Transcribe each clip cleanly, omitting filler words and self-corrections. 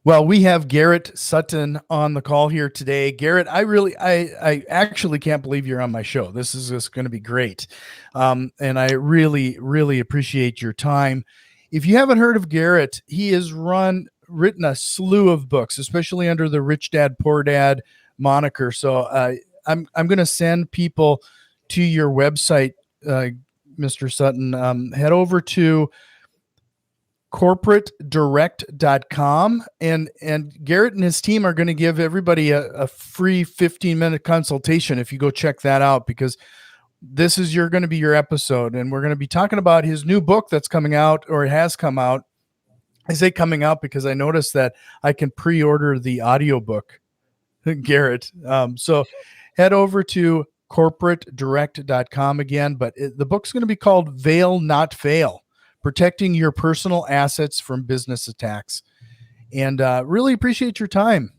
Well, we have Garrett Sutton on the call here today. Garrett, I actually can't believe you're on my show. This is just going to be great. And I really appreciate your time. If you haven't heard of Garrett, he has written a slew of books, especially under the Rich Dad, Poor Dad moniker. So I'm going to send people to your website, Mr. Sutton. Head over to corporatedirect.com, and Garrett and his team are going to give everybody a free 15-minute consultation if you go check that out, because this is going to be your episode, and we're going to be talking about his new book that's coming out, or it has come out. I say coming out because I noticed that I can pre-order the audiobook, Garrett. So head over to corporatedirect.com again, but the book's going to be called Veil Not Fail: Protecting Your Personal Assets from Business Attacks. And really appreciate your time.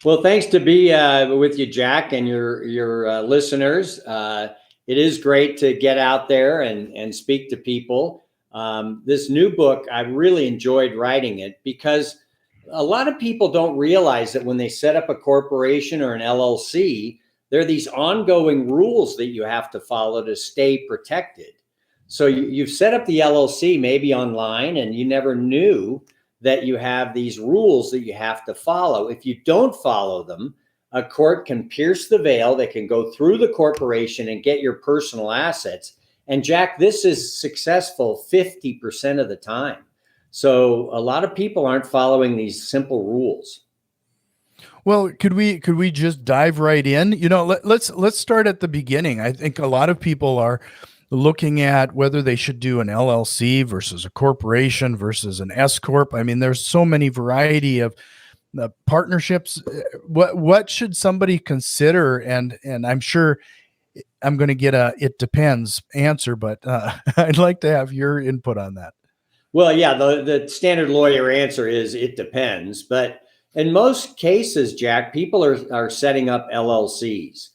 Well, thanks to be with you, Jack, and your listeners. It is great to get out there and speak to people. This new book, I really enjoyed writing it because a lot of people don't realize that when they set up a corporation or an LLC, there are these ongoing rules that you have to follow to stay protected. So you've set up the LLC maybe online and you never knew that you have these rules that you have to follow. If you don't follow them, a court can pierce the veil. They can go through the corporation and get your personal assets. And Jack, this is successful 50% of the time. So a lot of people aren't following these simple rules. Well, could we just dive right in? Let's start at the beginning. I think a lot of people are looking at whether they should do an LLC versus a corporation versus an S corp. I mean, there's so many variety of partnerships. What should somebody consider? And I'm sure I'm going to get a "it depends" answer, but I'd like to have your input on that. Well, yeah, the standard lawyer answer is it depends. But in most cases, Jack, people are setting up LLCs.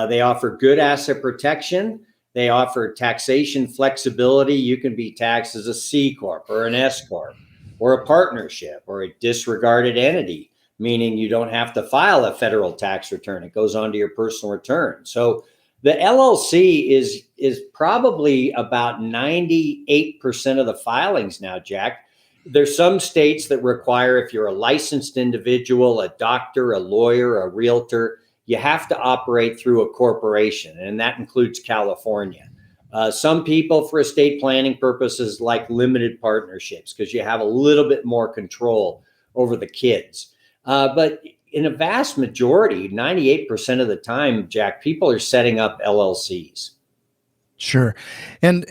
They offer good asset protection. They offer taxation flexibility. You can be taxed as a C corp or an S corp or a partnership or a disregarded entity, meaning you don't have to file a federal tax return. It goes onto your personal return. So the LLC is probably about 98% of the filings now, Jack. There's some states that require, if you're a licensed individual, a doctor, a lawyer, a realtor, you have to operate through a corporation, and that includes California. Some people, for estate planning purposes, like limited partnerships because you have a little bit more control over the kids. But in a vast majority, 98% of the time, Jack, people are setting up LLCs. Sure. And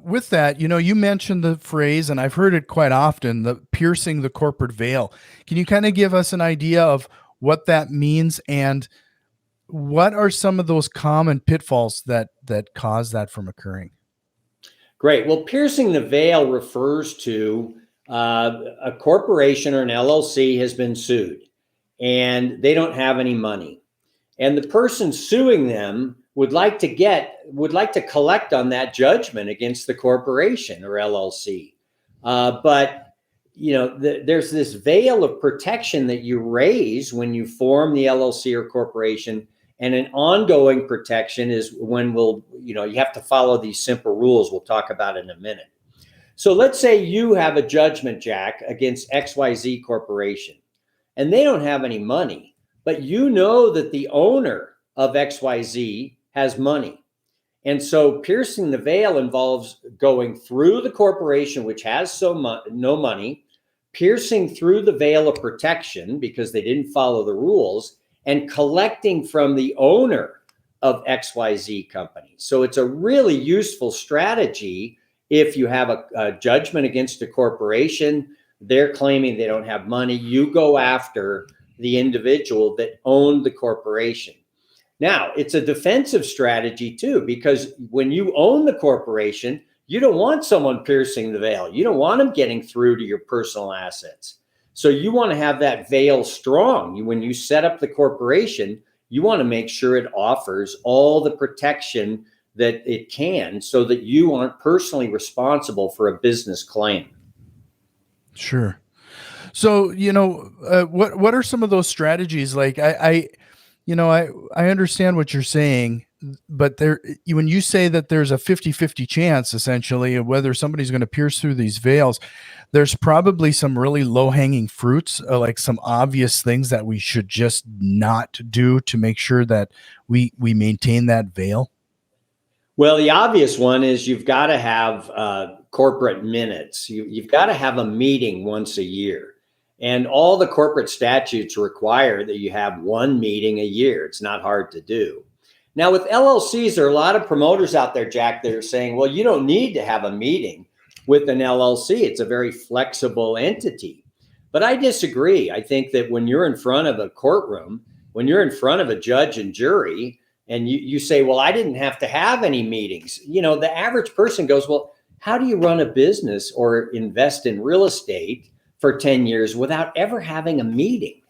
with that, you mentioned the phrase, and I've heard it quite often, the piercing the corporate veil. Can you kind of give us an idea of what that means, and what are some of those common pitfalls that cause that from occurring? Great. Well, piercing the veil refers to a corporation or an LLC has been sued and they don't have any money. And the person suing them would like to collect on that judgment against the corporation or LLC. But there's this veil of protection that you raise when you form the LLC or corporation, and an ongoing protection is when you have to follow these simple rules we'll talk about in a minute. So let's say you have a judgment, Jack, against XYZ Corporation, and they don't have any money, but you know that the owner of XYZ has money. And so piercing the veil involves going through the corporation, which has no money, piercing through the veil of protection because they didn't follow the rules, and collecting from the owner of XYZ company. So it's a really useful strategy if you have a judgment against a corporation, they're claiming they don't have money, you go after the individual that owned the corporation. Now, it's a defensive strategy too, because when you own the corporation, you don't want someone piercing the veil. You don't want them getting through to your personal assets. So you want to have that veil strong. When you set up the corporation, you want to make sure it offers all the protection that it can so that you aren't personally responsible for a business claim. Sure. So, what are some of those strategies? Like I understand what you're saying, but when you say that there's a 50-50 chance essentially of whether somebody's going to pierce through these veils, there's probably some really low hanging fruits, like some obvious things that we should just not do to make sure that we maintain that veil. Well, the obvious one is you've got to have corporate minutes. You've got to have a meeting once a year. And all the corporate statutes require that you have one meeting a year. It's not hard to do. Now, with LLCs, there are a lot of promoters out there, Jack, that are saying, well, you don't need to have a meeting with an LLC. It's a very flexible entity. But I disagree. I think that when you're in front of a courtroom, when you're in front of a judge and jury, and you say, well, I didn't have to have any meetings. The average person goes, well, how do you run a business or invest in real estate for 10 years without ever having a meeting?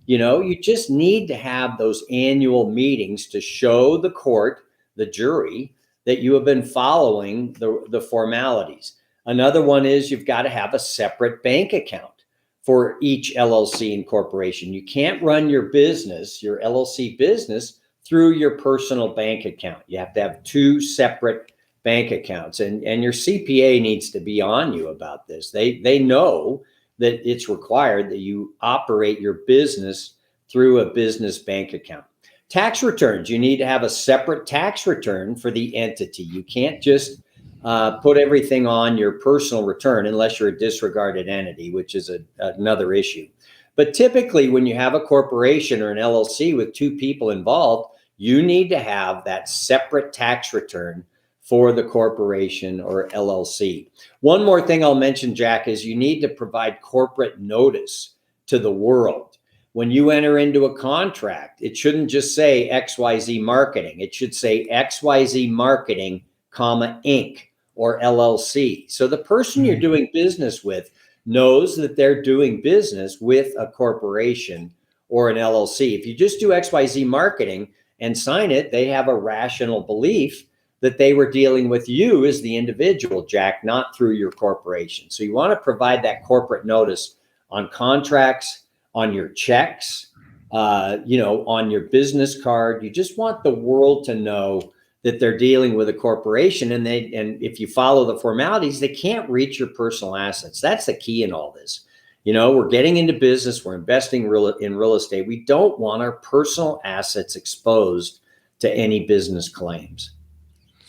You just need to have those annual meetings to show the court, the jury, that you have been following the formalities. Another one is you've got to have a separate bank account for each LLC and corporation. You can't run your business, your LLC business, through your personal bank account. You have to have two separate bank accounts, and your CPA needs to be on you about this. They know that it's required that you operate your business through a business bank account. Tax returns, you need to have a separate tax return for the entity. You can't just put everything on your personal return unless you're a disregarded entity, which is another issue. But typically, when you have a corporation or an LLC with two people involved, you need to have that separate tax return for the corporation or LLC. One more thing I'll mention, Jack, is you need to provide corporate notice to the world. When you enter into a contract, it shouldn't just say XYZ Marketing. It should say XYZ Marketing, Inc. or LLC. So the person you're doing business with knows that they're doing business with a corporation or an LLC. If you just do XYZ Marketing and sign it, they have a rational belief that they were dealing with you as the individual, Jack, not through your corporation. So you want to provide that corporate notice on contracts, on your checks, on your business card. You just want the world to know that they're dealing with a corporation, and if you follow the formalities, they can't reach your personal assets. That's the key in all this. We're getting into business, we're investing in real estate. We don't want our personal assets exposed to any business claims.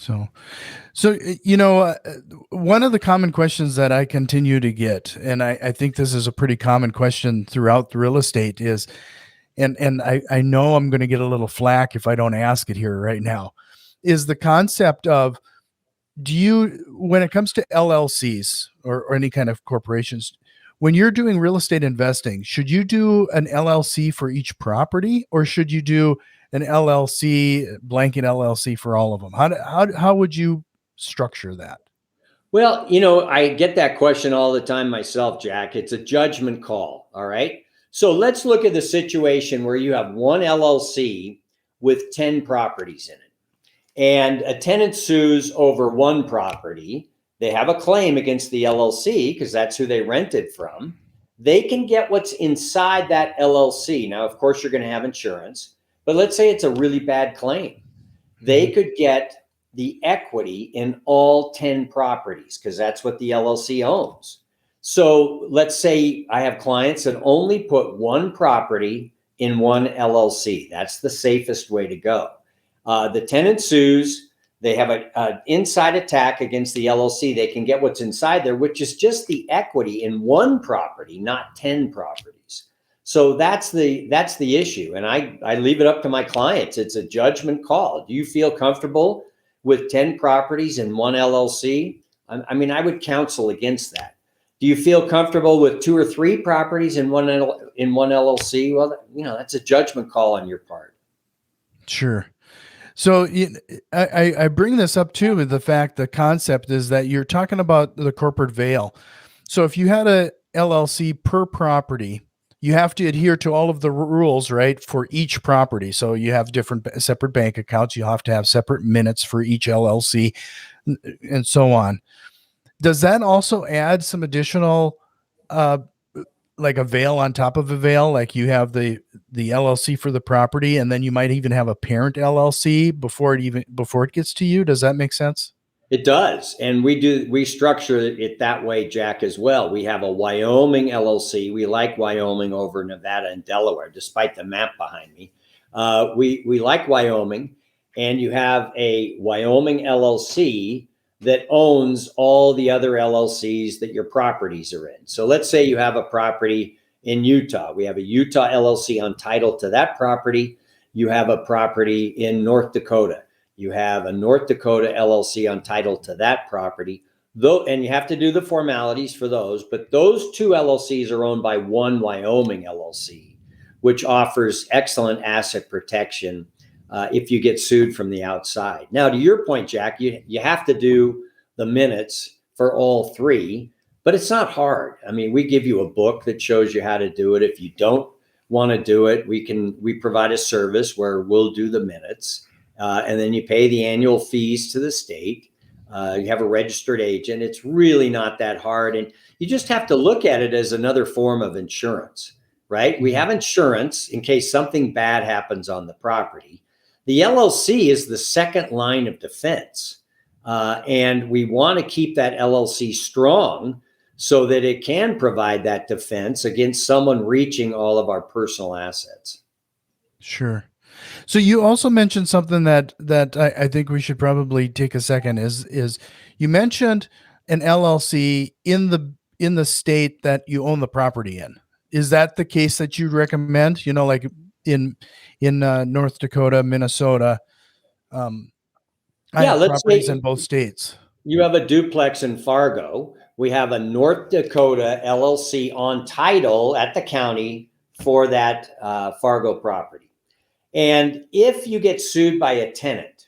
So, one of the common questions that I continue to get, and I think this is a pretty common question throughout the real estate is, and I know I'm going to get a little flack if I don't ask it here right now, is the concept of, when it comes to LLCs or any kind of corporations, when you're doing real estate investing, should you do an LLC for each property, or should you do an LLC, blanket LLC for all of them? How would you structure that? Well, I get that question all the time myself, Jack. It's a judgment call. All right. So let's look at the situation where you have one LLC with 10 properties in it, and a tenant sues over one property. They have a claim against the LLC because that's who they rented from. They can get what's inside that LLC. Now, of course, you're going to have insurance, but let's say it's a really bad claim. They could get the equity in all 10 properties because that's what the LLC owns. So let's say I have clients that only put one property in one LLC. That's the safest way to go. The tenant sues. They have an inside attack against the LLC. They can get what's inside there, which is just the equity in one property, not 10 properties. So that's the issue. And I leave it up to my clients. It's a judgment call. Do you feel comfortable with 10 properties in one LLC? I mean, I would counsel against that. Do you feel comfortable with 2 or 3 properties in one LLC? Well, that's a judgment call on your part. Sure. So I bring this up too, with the fact, the concept is that you're talking about the corporate veil. So if you had a LLC per property, you have to adhere to all of the rules, right, for each property. So you have different separate bank accounts. You have to have separate minutes for each LLC and so on. Does that also add some additional like a veil on top of a veil, like you have the LLC for the property, and then you might even have a parent LLC before it gets to you. Does that make sense? It does. And we structure it that way, Jack, as well. We have a Wyoming LLC. We like Wyoming over Nevada and Delaware, despite the map behind me. We like Wyoming, and you have a Wyoming LLC that owns all the other LLCs that your properties are in. So let's say you have a property in Utah. We have a Utah LLC on title to that property. You have a property in North Dakota. You have a North Dakota LLC on title to that property, though, and you have to do the formalities for those. But those two LLCs are owned by one Wyoming LLC, which offers excellent asset protection if you get sued from the outside. Now, to your point, Jack, you have to do the minutes for all three, but it's not hard. I mean, we give you a book that shows you how to do it. If you don't want to do it, we provide a service where we'll do the minutes. And then you pay the annual fees to the state. You have a registered agent. It's really not that hard. And you just have to look at it as another form of insurance, right? We have insurance in case something bad happens on the property. The LLC is the second line of defense. And we want to keep that LLC strong so that it can provide that defense against someone reaching all of our personal assets. Sure. So you also mentioned something that I think we should probably take a second is you mentioned an LLC in the state that you own the property in. Is that the case that you'd recommend? You know, like in North Dakota, Minnesota. I have let's properties say in both states. you have a duplex in Fargo. We have a North Dakota LLC on title at the county for that Fargo property. And if you get sued by a tenant,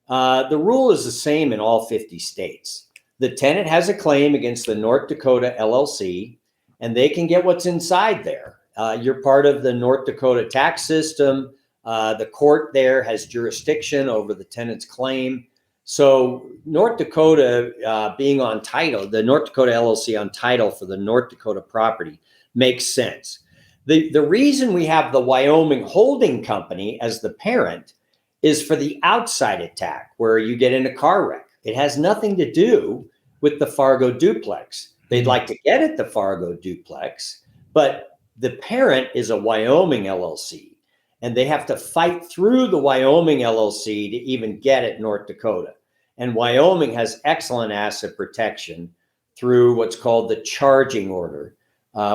the rule is the same in all 50 states. The tenant has a claim against the North Dakota LLC, and they can get what's inside there. You're part of the North Dakota tax system. The court there has jurisdiction over the tenant's claim. So North Dakota being on title, the North Dakota LLC on title for the North Dakota property makes sense. The reason we have the Wyoming holding company as the parent is for the outside attack where you get in a car wreck. It has nothing to do with the Fargo duplex. They'd like to get at the Fargo duplex, but the parent is a Wyoming LLC, and they have to fight through the Wyoming LLC to even get at North Dakota. And Wyoming has excellent asset protection through what's called the charging order,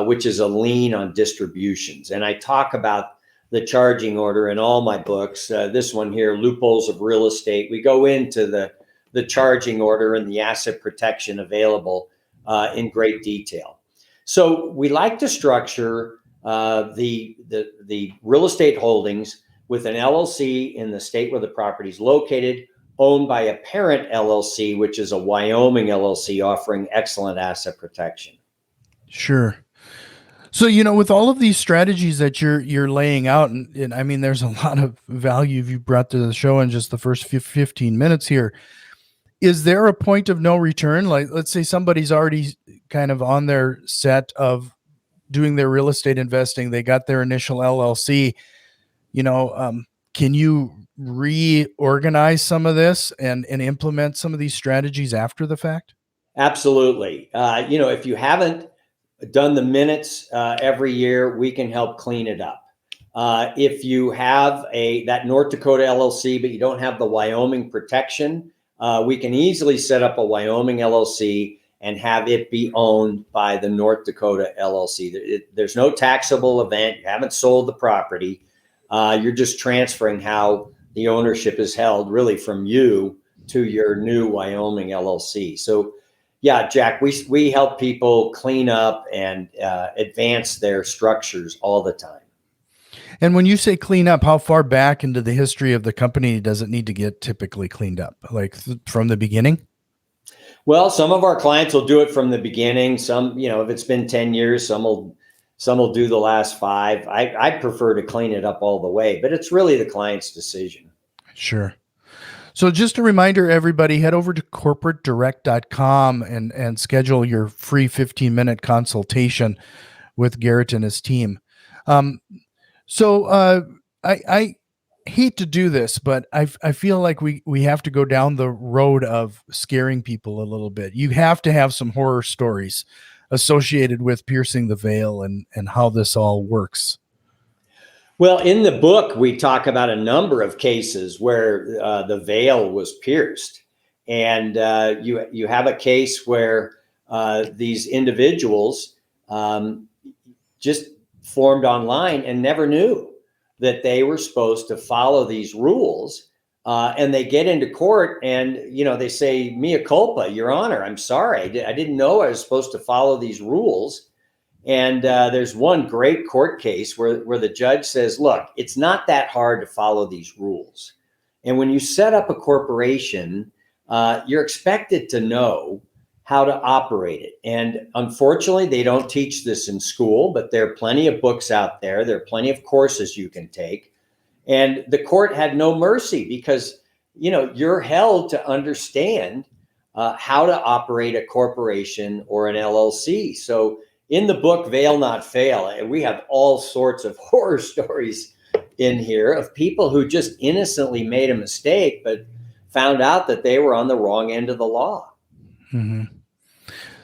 which is a lien on distributions. And I talk about the charging order in all my books. This one here, Loopholes of Real Estate. We go into the charging order and the asset protection available in great detail. So we like to structure the real estate holdings with an LLC in the state where the property is located, owned by a parent LLC, which is a Wyoming LLC offering excellent asset protection. Sure. So, you know, with all of these strategies that you're laying out, and I mean, there's a lot of value you brought to the show in just the first 15 minutes here. Is there a point of no return? Like, let's say somebody's already kind of on their set of doing their real estate investing. They got their initial LLC, you know, can you reorganize some of this and implement some of these strategies after the fact? Absolutely. You know, if you haven't done the minutes every year, we can help clean it up. If you have that North Dakota LLC, but you don't have the Wyoming protection, we can easily set up a Wyoming LLC and have it be owned by the North Dakota LLC. There's no taxable event. You haven't sold the property. You're just transferring how the ownership is held really from you to your new Wyoming LLC. So yeah, Jack, we help people clean up and advance their structures all the time. And when you say clean up, how far back into the history of the company does it need to get typically cleaned up? Like from the beginning? Well, some of our clients will do it from the beginning. Some, you know, if it's been 10 years, some will do the last 5. I prefer to clean it up all the way, but it's really the client's decision. Sure. So just a reminder, everybody, head over to corporatedirect.com and schedule your free 15-minute consultation with Garrett and his team. I hate to do this, but I feel like we have to go down the road of scaring people a little bit. You have to have some horror stories associated with piercing the veil and how this all works. Well, in the book, we talk about a number of cases where the veil was pierced. And you have a case where these individuals just formed online and never knew that they were supposed to follow these rules. And they get into court and, they say, mea culpa, Your Honor, I'm sorry. I didn't know I was supposed to follow these rules. And there's one great court case where the judge says, look, it's not that hard to follow these rules. And when you set up a corporation, you're expected to know how to operate it. And unfortunately, they don't teach this in school, but there are plenty of books out there. There are plenty of courses you can take. And the court had no mercy because, you're held to understand how to operate a corporation or an LLC. So in the book, Veil Not Fail, we have all sorts of horror stories in here of people who just innocently made a mistake, but found out that they were on the wrong end of the law. Mm-hmm.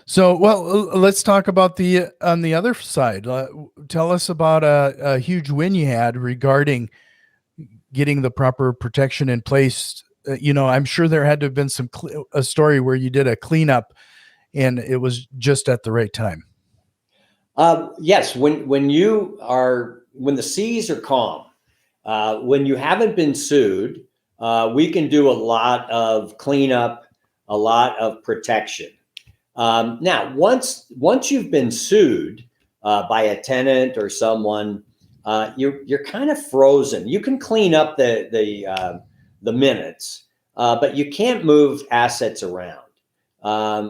So, well, let's talk about on the other side. Tell us about a huge win you had regarding getting the proper protection in place. I'm sure there had to have been a story where you did a cleanup and it was just at the right time. Yes, when the seas are calm, when you haven't been sued, we can do a lot of cleanup, a lot of protection. Now, once you've been sued by a tenant or someone, you're kind of frozen. You can clean up the minutes, but you can't move assets around.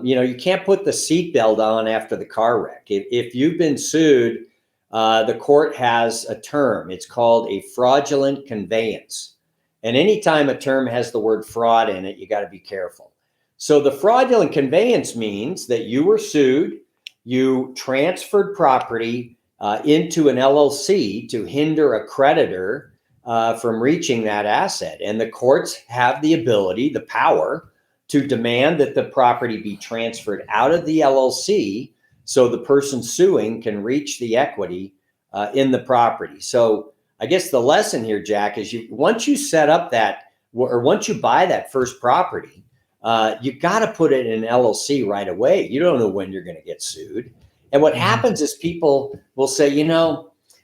You can't put the seatbelt on after the car wreck. If you've been sued, the court has a term. It's called a fraudulent conveyance. And anytime a term has the word fraud in it, you got to be careful. So the fraudulent conveyance means that you were sued, you transferred property into an LLC to hinder a creditor from reaching that asset. And the courts have the ability, the power, to demand that the property be transferred out of the LLC so the person suing can reach the equity in the property. So I guess the lesson here, Jack, is once you set up once you buy that first property, you got to put it in an LLC right away. You don't know when you're going to get sued. And what happens is people will say,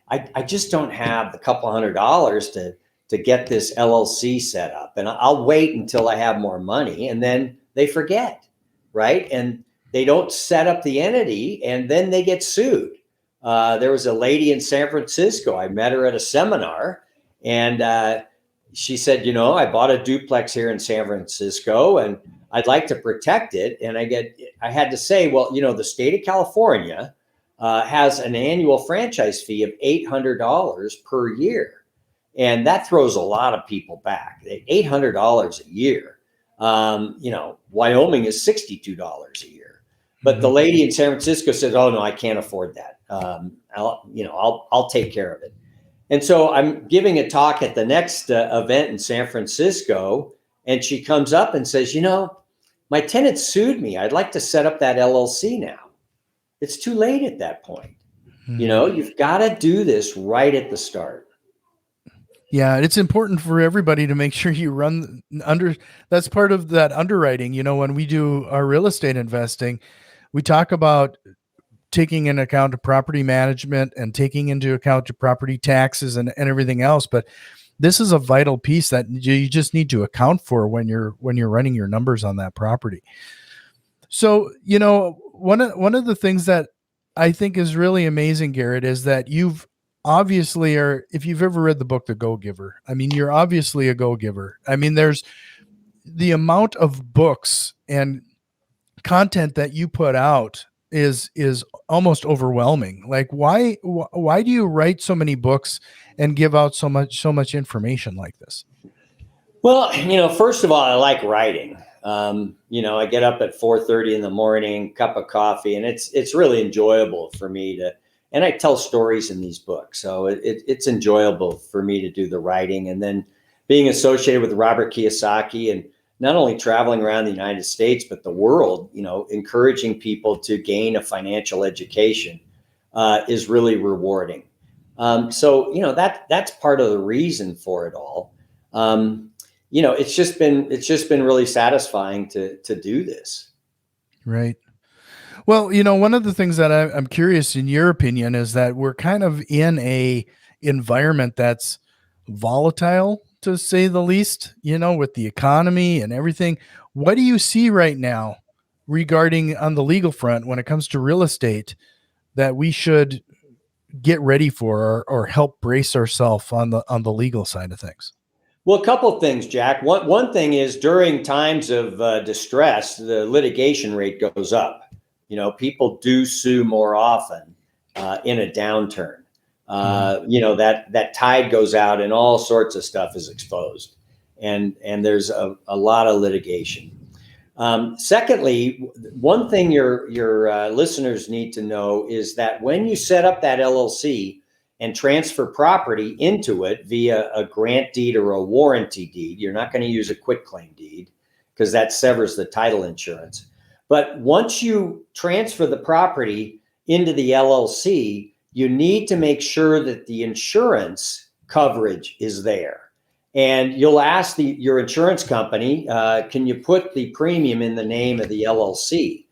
I just don't have a couple $100 to get this LLC set up. And I'll wait until I have more money. And then they forget, right? And they don't set up the entity and then they get sued. There was a lady in San Francisco. I met her at a seminar and she said, I bought a duplex here in San Francisco and I'd like to protect it. And I had to say, well, the state of California has an annual franchise fee of $800 per year. And that throws a lot of people back. $800 a year. Wyoming is $62 a year. But the lady in San Francisco said, "Oh no, I can't afford that. I'll take care of it." And so I'm giving a talk at the next event in San Francisco, and she comes up and says, "My tenant sued me. I'd like to set up that LLC now." It's too late at that point. You've got to do this right at the start. Yeah, it's important for everybody to make sure you run that's part of that underwriting. When we do our real estate investing, we talk about taking into account property management and taking into account the property taxes and everything else. But this is a vital piece that you just need to account for when you're running your numbers on that property. So, one of the things that I think is really amazing, Garrett, is that you've obviously if you've ever read the book, The Go-Giver, you're obviously a go-giver. There's the amount of books and content that you put out is almost overwhelming. Like, why do you write so many books and give out so much information like this? Well, first of all, I like writing. I get up at 4:30 in the morning, cup of coffee, and it's really enjoyable for me to And I tell stories in these books. So it's enjoyable for me to do the writing, and then being associated with Robert Kiyosaki and not only traveling around the United States, but the world, encouraging people to gain a financial education is really rewarding. So that's part of the reason for it all. It's just been really satisfying to do this. Right. Well, one of the things that I'm curious in your opinion is that we're kind of in a environment that's volatile, to say the least, with the economy and everything. What do you see right now regarding on the legal front when it comes to real estate that we should get ready for or help brace ourselves on the legal side of things? Well, a couple of things, Jack. One thing is during times of distress, the litigation rate goes up. People do sue more often in a downturn. That tide goes out and all sorts of stuff is exposed, and there's a lot of litigation. Secondly, one thing your listeners need to know is that when you set up that LLC and transfer property into it via a grant deed or a warranty deed, you're not going to use a quitclaim deed because that severs the title insurance. But once you transfer the property into the LLC, you need to make sure that the insurance coverage is there. And you'll ask your insurance company, can you put the premium in the name of the LLC?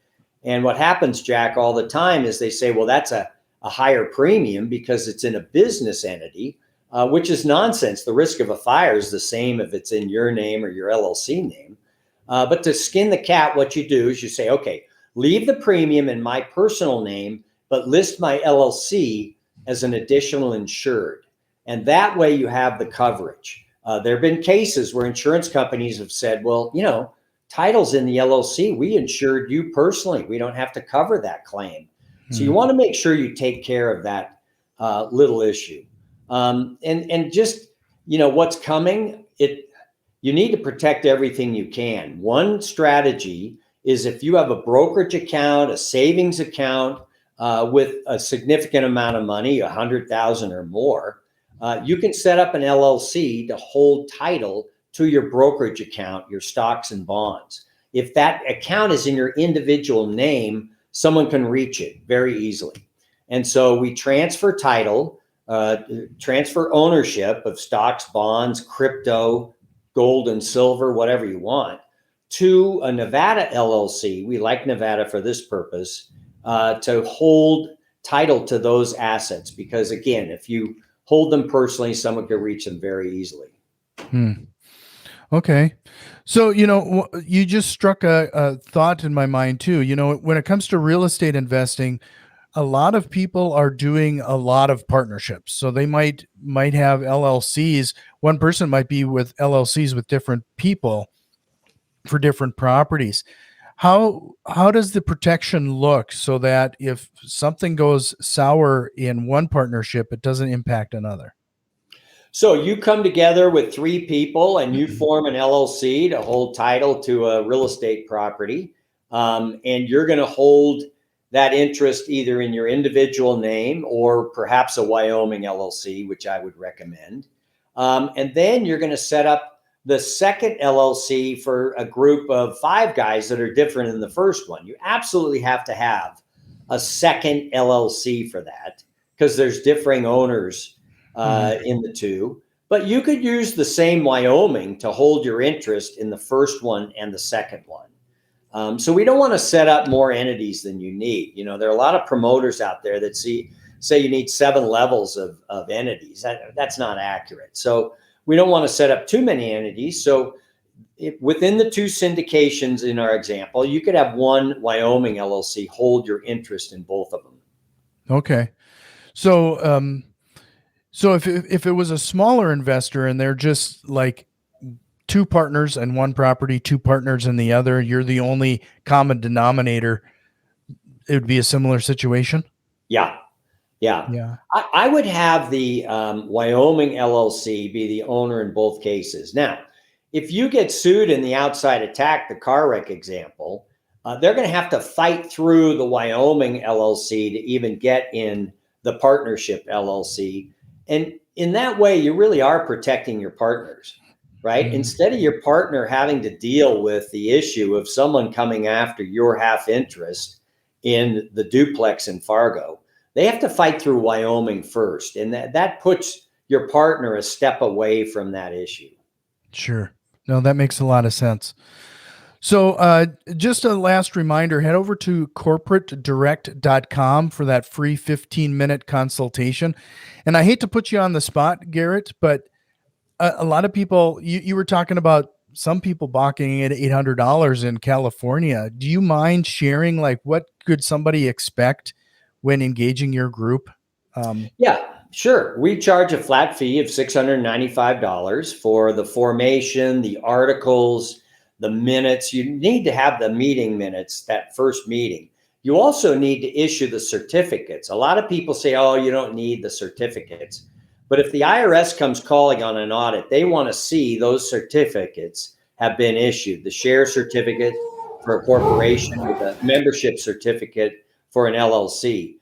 And what happens, Jack, all the time is they say, well, that's a higher premium because it's in a business entity, which is nonsense. The risk of a fire is the same if it's in your name or your LLC name. But to skin the cat, what you do is you say, okay, leave the premium in my personal name, but list my LLC as an additional insured. And that way you have the coverage. There have been cases where insurance companies have said, well, title's in the LLC. We insured you personally. We don't have to cover that claim. So you want to make sure you take care of that little issue. And just, what's coming, you need to protect everything you can. One strategy is if you have a brokerage account, a savings account with a significant amount of money, 100,000 or more, you can set up an LLC to hold title to your brokerage account, your stocks and bonds. If that account is in your individual name, someone can reach it very easily. And so we transfer title, transfer ownership of stocks, bonds, crypto, gold and silver, whatever you want, to a Nevada LLC. We like Nevada for this purpose, to hold title to those assets. Because again, if you hold them personally, someone can reach them very easily. Okay. So, you just struck a thought in my mind too. When it comes to real estate investing, a lot of people are doing a lot of partnerships. So they might have LLCs. One person might be with LLCs with different people for different properties. How does the protection look so that if something goes sour in one partnership, it doesn't impact another? So you come together with three people and you form an LLC to hold title to a real estate property. And you're going to hold that interest either in your individual name or perhaps a Wyoming LLC, which I would recommend. And then you're going to set up the second LLC for a group of 5 guys that are different than the first one. You absolutely have to have a second LLC for that because there's differing owners in the two. But you could use the same Wyoming to hold your interest in the first one and the second one. So we don't want to set up more entities than you need. There are a lot of promoters out there that say you need 7 levels of entities. That's not accurate. So we don't want to set up too many entities. So within the 2 syndications in our example, you could have one Wyoming LLC hold your interest in both of them. Okay. So, so if it was a smaller investor and they're just like 2 partners in one property, 2 partners in the other, you're the only common denominator, it would be a similar situation? Yeah. I would have the Wyoming LLC be the owner in both cases. Now, if you get sued in the outside attack, the car wreck example, they're going to have to fight through the Wyoming LLC to even get in the partnership LLC. And in that way, you really are protecting your partners, right? Mhm. Instead of your partner having to deal with the issue of someone coming after your half interest in the duplex in Fargo, they have to fight through Wyoming first. And that puts your partner a step away from that issue. Sure. No, that makes a lot of sense. So just a last reminder, head over to corporatedirect.com for that free 15-minute consultation. And I hate to put you on the spot, Garrett, but a lot of people, you were talking about some people balking at $800 in California. Do you mind sharing, like, what could somebody expect when engaging your group? Yeah, sure. We charge a flat fee of $695 for the formation, the articles, the minutes. You need to have the meeting minutes, that first meeting. You also need to issue the certificates. A lot of people say, oh, you don't need the certificates. But if the IRS comes calling on an audit, they want to see those certificates have been issued. The share certificate for a corporation, with a membership certificate for an LLC.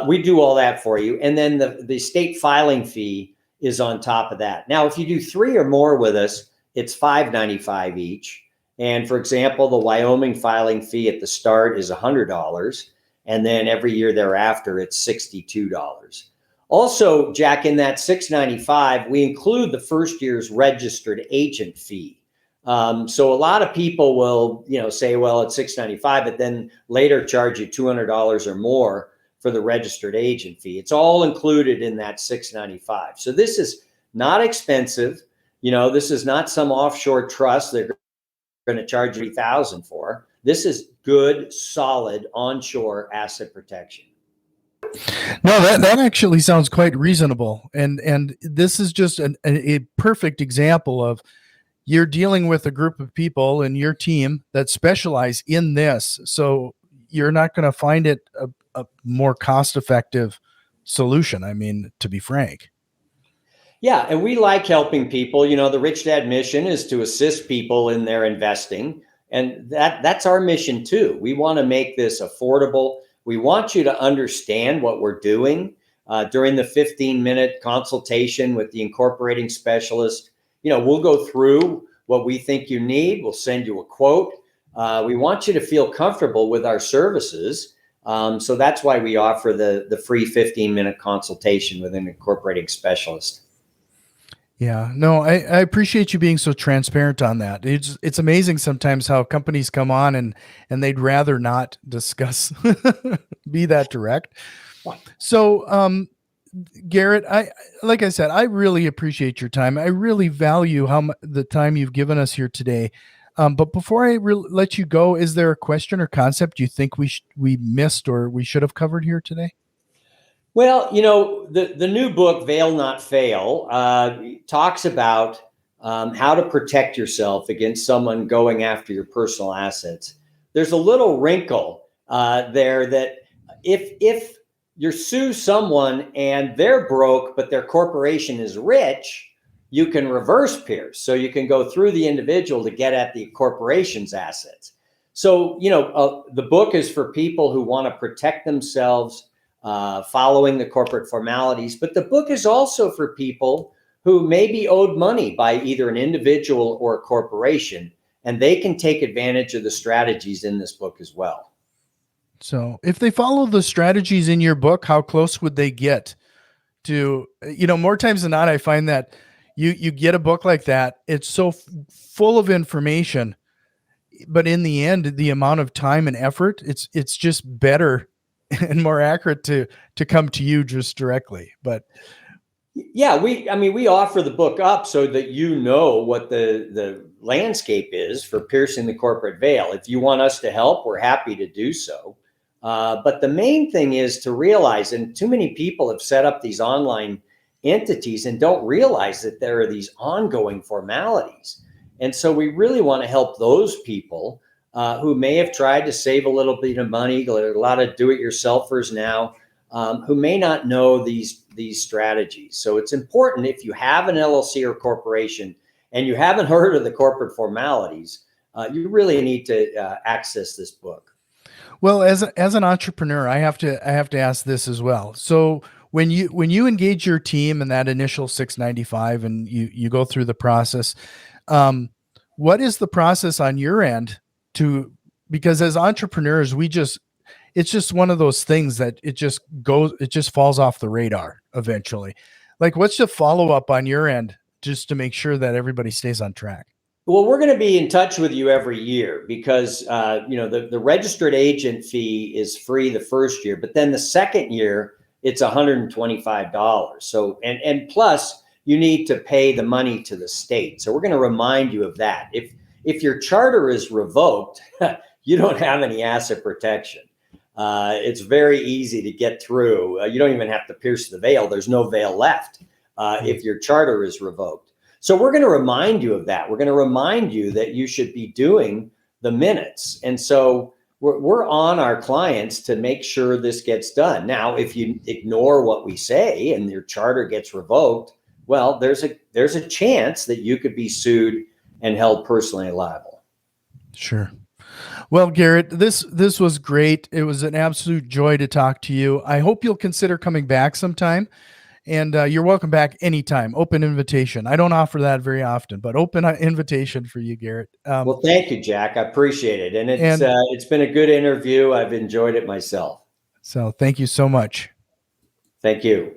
We do all that for you. And then the state filing fee is on top of that. Now, if you do 3 or more with us, it's $595 each. And for example, the Wyoming filing fee at the start is $100. And then every year thereafter, it's $62. Also, Jack, in that $695, we include the first year's registered agent fee. So a lot of people will, say, well, it's $695, but then later charge you $200 or more for the registered agent fee. It's all included in that $695. So this is not expensive. This is not some offshore trust they're going to charge you $3,000 for. This is good, solid onshore asset protection. No, that actually sounds quite reasonable. And this is just a perfect example of, you're dealing with a group of people in your team that specialize in this. So you're not going to find it a more cost-effective solution. I mean, to be frank. Yeah, and we like helping people. The Rich Dad mission is to assist people in their investing. And that's our mission too. We want to make this affordable. We want you to understand what we're doing during the 15-minute consultation with the incorporating specialist. We'll go through what we think you need. We'll send you a quote. We want you to feel comfortable with our services. So that's why we offer the free 15-minute consultation with an incorporating specialist. Yeah, no, I appreciate you being so transparent on that. It's amazing sometimes how companies come on and they'd rather not discuss, be that direct. So, Garrett, like I said, I really appreciate your time. I really value the time you've given us here today. But before I let you go, is there a question or concept you think we missed or we should have covered here today? Well, the new book, Fail Not Fail, talks about how to protect yourself against someone going after your personal assets. There's a little wrinkle there that if you sue someone and they're broke, but their corporation is rich, you can reverse Pierce. So you can go through the individual to get at the corporation's assets. So, the book is for people who want to protect themselves following the corporate formalities. But the book is also for people who may be owed money by either an individual or a corporation, and they can take advantage of the strategies in this book as well. So if they follow the strategies in your book, how close would they get to, more times than not, I find that you get a book like that, it's so full of information, but in the end, the amount of time and effort, it's just better and more accurate to come to you just directly. But yeah, we offer the book up so that what the landscape is for piercing the corporate veil. If you want us to help, we're happy to do so. But the main thing is to realize, and too many people have set up these online entities and don't realize that there are these ongoing formalities. And so we really want to help those people who may have tried to save a little bit of money. There are a lot of do-it-yourselfers now who may not know these strategies. So it's important, if you have an LLC or corporation and you haven't heard of the corporate formalities, you really need to access this book. Well, as an entrepreneur, I have to ask this as well. So when you engage your team in that initial 695 and you go through the process, what is the process on your end because as entrepreneurs, it's just one of those things that it just falls off the radar eventually. Like, what's the follow up on your end just to make sure that everybody stays on track? Well, we're going to be in touch with you every year because the registered agent fee is free the first year, but then the second year it's $125. So and plus you need to pay the money to the state. So we're going to remind you of that. If your charter is revoked, you don't have any asset protection. It's very easy to get through. You don't even have to pierce the veil. There's no veil left if your charter is revoked. So we're going to remind you of that. We're going to remind you that you should be doing the minutes. And so we're on our clients to make sure this gets done. Now, if you ignore what we say and your charter gets revoked, well, there's a chance that you could be sued and held personally liable. Sure. Well, Garrett, this was great. It was an absolute joy to talk to you. I hope you'll consider coming back sometime. And you're welcome back anytime. Open invitation. I don't offer that very often, but open invitation for you, Garrett. Well, thank you, Jack. I appreciate it. And it's been a good interview. I've enjoyed it myself. So thank you so much. Thank you.